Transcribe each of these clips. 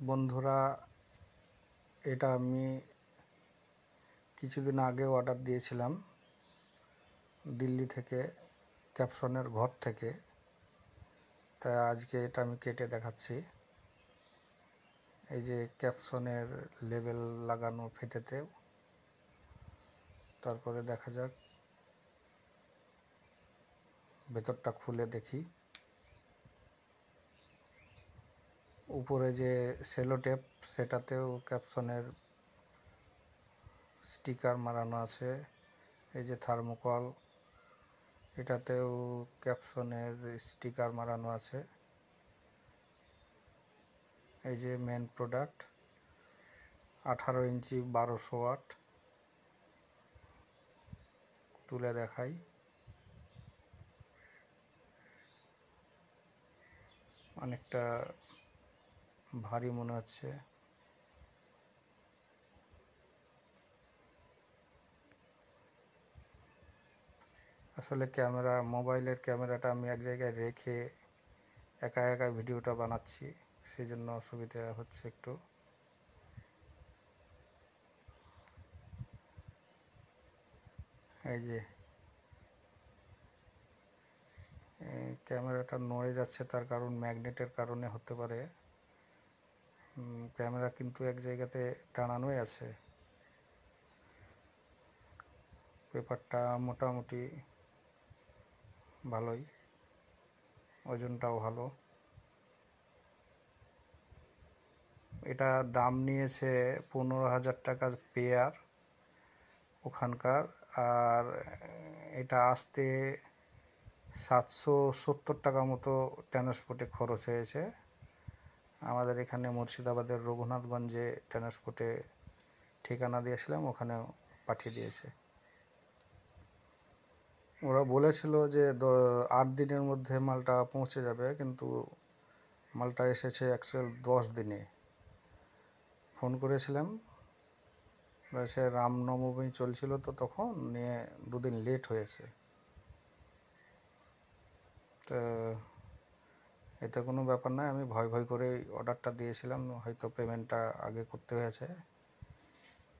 বন্ধুরা, এটা আমি কিছুদিন আগে অর্ডার দিয়েছিলাম দিল্লি থেকে, ক্যাপসনের ঘর থেকে। তাই আজকে এটা আমি কেটে দেখাচ্ছি। এই যে ক্যাপসনের লেবেল লাগানো ফিতেতে। তারপরে দেখা যাক, ভেতরটা খুলে দেখি। উপরে যে সেলো টেপ, সেটাতেও ক্যাপসনের স্টিকার মারানো আছে। এই যে থার্মোকল, এটাতেও ক্যাপসনের স্টিকার মারানো আছে। এই যে মেন প্রোডাক্ট, 18 ইঞ্চি 1200 ওয়াট। তুলে দেখাই। অনেকটা ভারী মনে হচ্ছে। আসলে মোবাইলের ক্যামেরাটা আমি এক জায়গায় রেখে একা একা ভিডিওটা বানাচ্ছি, সেই জন্য অসুবিধা হচ্ছে একটু। এই যে ক্যামেরাটা নড়ে যাচ্ছে, তার কারণ ম্যাগনেটের কারণে হতে পারে। ক্যামেরা কিন্তু এক জায়গাতে টানানোই আছে। পেপারটা মোটামুটি ভালোই, ওজনটাও ভালো। এটা দাম নিয়েছে 15,000 টাকা পেয়ার ওখানকার। আর এটা আসতে 770 টাকা মতো ট্রান্সপোর্টে খরচ হয়েছে। আমাদের এখানে মুর্শিদাবাদের রঘুনাথগঞ্জে ট্রান্সপোর্টে ঠিকানা দিয়েছিলাম, ওখানে পাঠিয়ে দিয়েছে। ওরা বলেছিল যে 8 দিনের মধ্যে মালটা পৌঁছে যাবে, কিন্তু মালটা এসেছে অ্যাকচুয়াল 10 দিনে। ফোন করেছিলাম, সে রামনবমী চলছিল তো তখন, নিয়ে 2 দিন লেট হয়েছে। তো এটা কোনো ব্যাপার নয়, আমি ভয় ভয় করে অর্ডারটা দিয়েছিলাম, হয়তো পেমেন্টটা আগে করতে হয়েছে,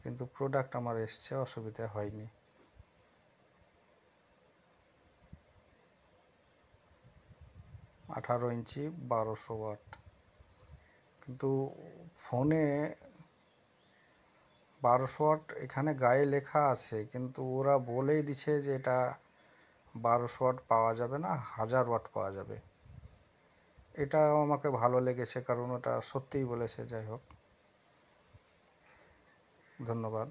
কিন্তু প্রোডাক্ট আমার এসছে, অসুবিধা হয়নি। 18 ইঞ্চি 1200 ওয়াট। কিন্তু ফোনে 1200 ওয়াট এখানে গায়ে লেখা আছে, কিন্তু ওরা বলেই দিচ্ছে যে এটা 1200 ওয়াট পাওয়া যাবে না, 1000 ওয়াট পাওয়া যাবে। এটাও আমাকে ভালো লেগেছে, কারণ ওটা সত্যিই বলেছে। যাই হোক, ধন্যবাদ।